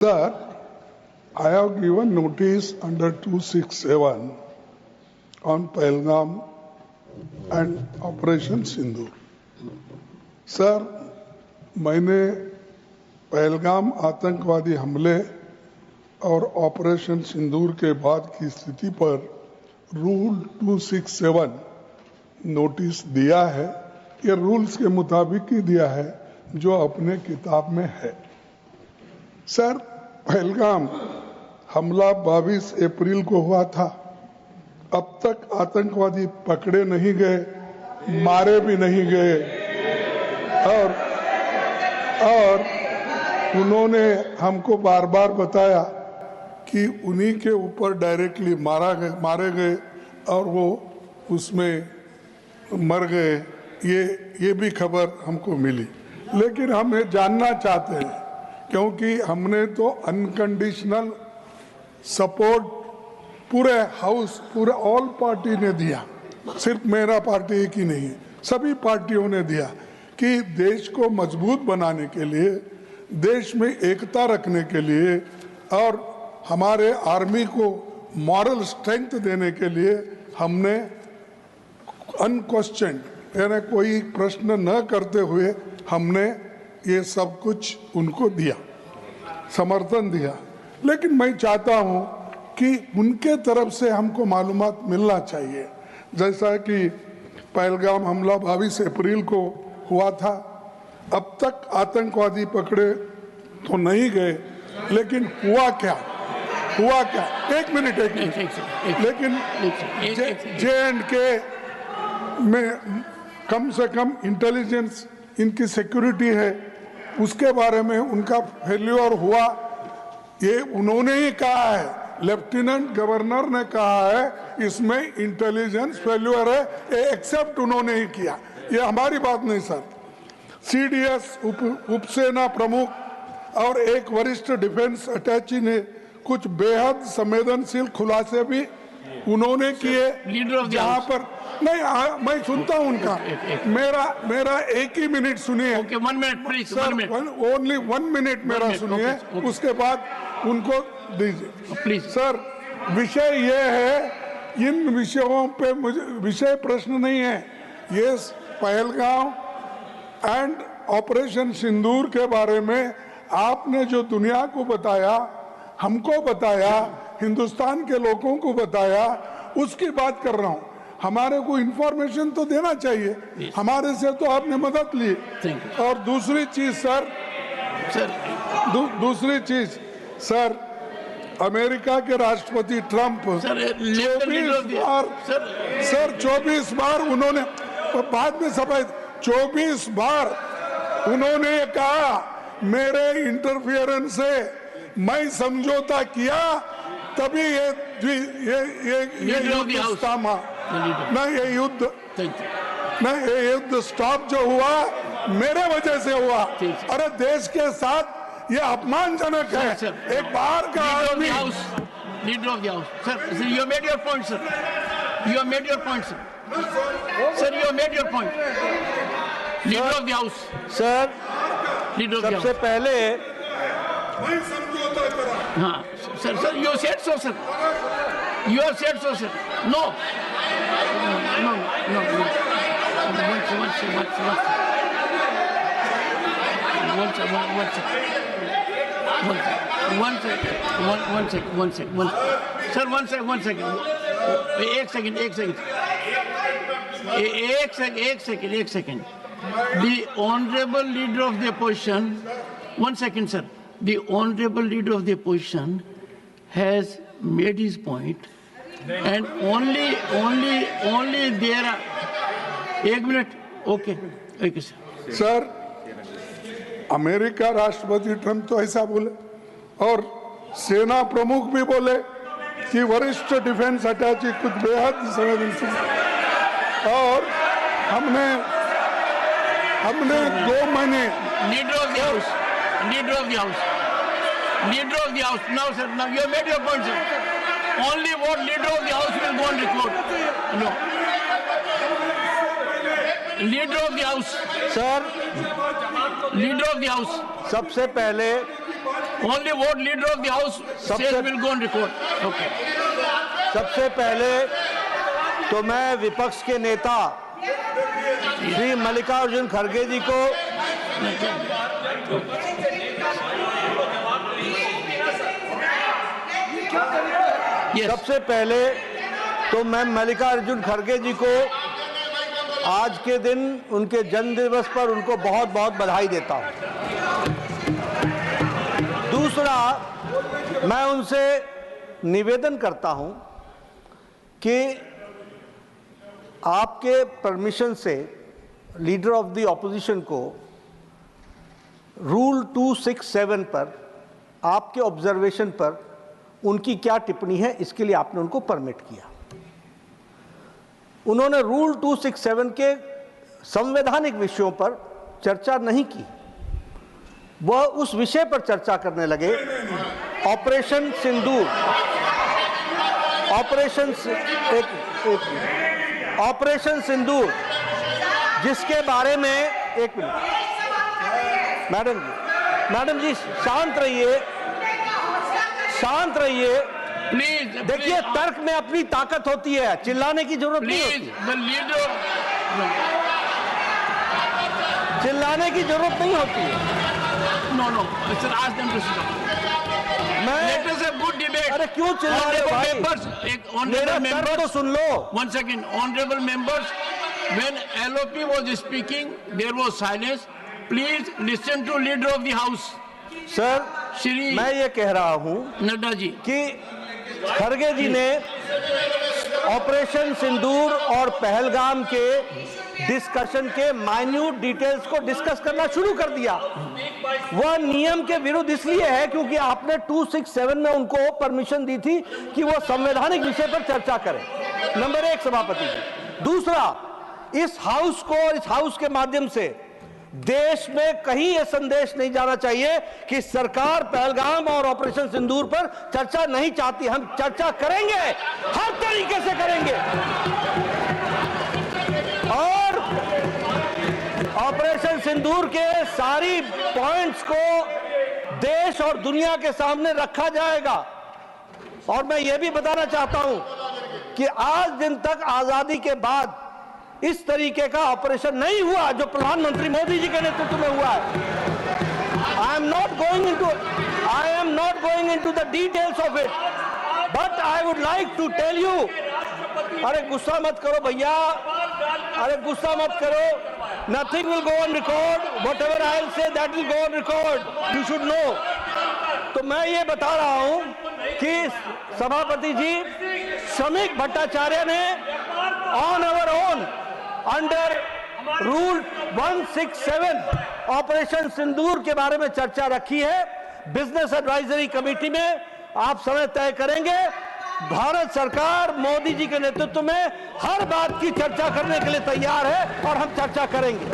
Sir, I have given notice under 267 on Pahalgam and Operation Sindoor. Sir, मैंने पहलगाम आतंकवादी हमले और ऑपरेशन सिंदूर के बाद की स्थिति पर रूल 267 नोटिस दिया है। ये रूल्स के मुताबिक ही दिया है जो अपने किताब में है। सर, पहलगाम हमला 22 अप्रैल को हुआ था। अब तक आतंकवादी पकड़े नहीं गए, मारे भी नहीं गए और उन्होंने हमको बार बार बताया कि उन्हीं के ऊपर डायरेक्टली मारे गए और वो उसमें मर गए। ये भी खबर हमको मिली, लेकिन हम ये जानना चाहते हैं क्योंकि हमने तो अनकंडीशनल सपोर्ट पूरे हाउस, पूरे ऑल पार्टी ने दिया, सिर्फ मेरा पार्टी एक ही नहीं, सभी पार्टियों ने दिया कि देश को मजबूत बनाने के लिए, देश में एकता रखने के लिए और हमारे आर्मी को मॉरल स्ट्रेंथ देने के लिए हमने अनक्वेश्चन यानी कोई प्रश्न न करते हुए हमने ये सब कुछ उनको दिया, समर्थन दिया। लेकिन मैं चाहता हूं कि उनके तरफ से हमको मालूमात मिलना चाहिए। जैसा कि पहलगाम हमला 22 अप्रैल को हुआ था, अब तक आतंकवादी पकड़े तो नहीं गए, लेकिन हुआ क्या? एक मिनट लेकिन J&K में कम से कम इंटेलिजेंस, इनकी सिक्योरिटी है, उसके बारे में उनका फेल्योर हुआ, ये उन्होंने ही कहा है। लेफ्टिनेंट गवर्नर ने कहा है इसमें इंटेलिजेंस फेल्योर है, ये एक्सेप्ट उन्होंने ही किया, ये हमारी बात नहीं सर। सीडीएस उपसेना प्रमुख और एक वरिष्ठ डिफेंस अटैची ने कुछ बेहद संवेदनशील खुलासे भी उन्होंने किए, जहां पर नहीं मैं सुनता हूं उनका, मेरा एक ही मिनट सुनिए। Okay, 1 minute please, sir, only 1 minute मेरा सुनिए, उसके बाद उनको दीजिए प्लीज। सर, विषय ये है, इन विषयों पे मुझे विषय प्रश्न नहीं है, ये पहलगाम एंड ऑपरेशन सिंदूर के बारे में आपने जो दुनिया को बताया, हमको बताया, हिंदुस्तान के लोगों को बताया, उसकी बात कर रहा हूं। हमारे को इंफॉर्मेशन तो देना चाहिए, हमारे से तो आपने मदद ली। और दूसरी चीज सर, दूसरी चीज सर, अमेरिका के राष्ट्रपति ट्रंप 24 बार उन्होंने, बाद में सफाई, 24 बार उन्होंने कहा मेरे इंटरफियरेंस से मैं समझौता किया, तभी ये युद्ध थामा। नहीं, ये युद्ध स्टॉप जो हुआ मेरे वजह से हुआ। अरे देश के साथ ये अपमानजनक है। एक बार का आदमी, leader of the house, sir, you made your point sir, you made your point sir, you made your point, leader of the house sir, leader of the house. सबसे पहले हाँ sir, you said so sir, you have said so sir, no, one second, एक second, the honorable leader of the opposition, 1 second sir, the honorable leader of the opposition has made his point, and only there are, 1 minute, okay sir, America राष्ट्रपति Trump तो ऐसा बोले और सेना प्रमुख भी बोले कि वरिष्ठ डिफेंस अटैची कुछ बेहद संवेदनशील, और हमने 2 महीने leader of the house, now sir, now you have made your point sir, only what leader of the house will go on record, no, leader of the house, sir, leader of the house, सबसे पहले Only what leader of the house says will go on record. Okay. सबसे पहले तो मैं विपक्ष के नेता श्री मल्लिकार्जुन खड़गे जी को Yes. सबसे पहले तो मैं मल्लिकार्जुन खड़गे जी को आज के दिन उनके जन्म दिवस पर उनको बहुत बहुत बधाई देता हूं। दूसरा, मैं उनसे निवेदन करता हूं कि आपके परमिशन से लीडर ऑफ द ऑपोजिशन को रूल 267 पर आपके ऑब्जर्वेशन पर उनकी क्या टिप्पणी है, इसके लिए आपने उनको परमिट किया। उन्होंने रूल 267 के संवैधानिक विषयों पर चर्चा नहीं की, वह उस विषय पर चर्चा करने लगे ऑपरेशन सिंदूर, ऑपरेशन सिंदूर, जिसके बारे में एक मिनट मैडम जी शांत रहिए Please. देखिए, तर्क में अपनी ताकत होती है, चिल्लाने की जरूरत नहीं Please, होती, the leader. चिल्लाने की जरूरत नहीं होती है। No. Sir, ask them to sit down. मैं Let us have good debate. अरे क्यों चिल्ला रहे हो Honorable भाई? members, मेरा honorable तर्क तो members. Soon low. One second, honorable members. When LOP was speaking, there was silence. Please listen to leader of the house, sir, Shri मैं ये कह रहा हूं Nadda ji. कि खड़गे जी ने ऑपरेशन सिंदूर और पहलगाम के डिस्कशन के माइन्यूट डिटेल्स को डिस्कस करना शुरू कर दिया। वह नियम के विरुद्ध इसलिए है क्योंकि आपने 267 में उनको परमिशन दी थी कि वो संवैधानिक विषय पर चर्चा करें। नंबर 1 सभापति जी। दूसरा, इस हाउस को और इस हाउस के माध्यम से देश में कहीं यह संदेश नहीं जाना चाहिए कि सरकार पहलगाम और ऑपरेशन सिंदूर पर चर्चा नहीं चाहती। हम चर्चा करेंगे, हर तरीके से करेंगे, और ऑपरेशन सिंदूर के सारी पॉइंट्स को देश और दुनिया के सामने रखा जाएगा। और मैं यह भी बताना चाहता हूं कि आज दिन तक आजादी के बाद इस तरीके का ऑपरेशन नहीं हुआ जो प्रधानमंत्री मोदी जी के नेतृत्व में हुआ है। I am not going into the details of it, but I would like to tell you, अरे गुस्सा मत करो भैया, अरे गुस्सा मत करो, nothing will go on record, whatever I will say that will go on record, you should know। तो मैं ये बता रहा हूं कि सभापति जी श्रमिक भट्टाचार्य ने on our own under rule 167 operation Sindoor के बारे में चर्चा रखी है बिजनेस एडवाइजरी कमेटी में। आप समय तय करेंगे, भारत सरकार मोदी जी के नेतृत्व में हर बात की चर्चा करने के लिए तैयार है और हम चर्चा करेंगे।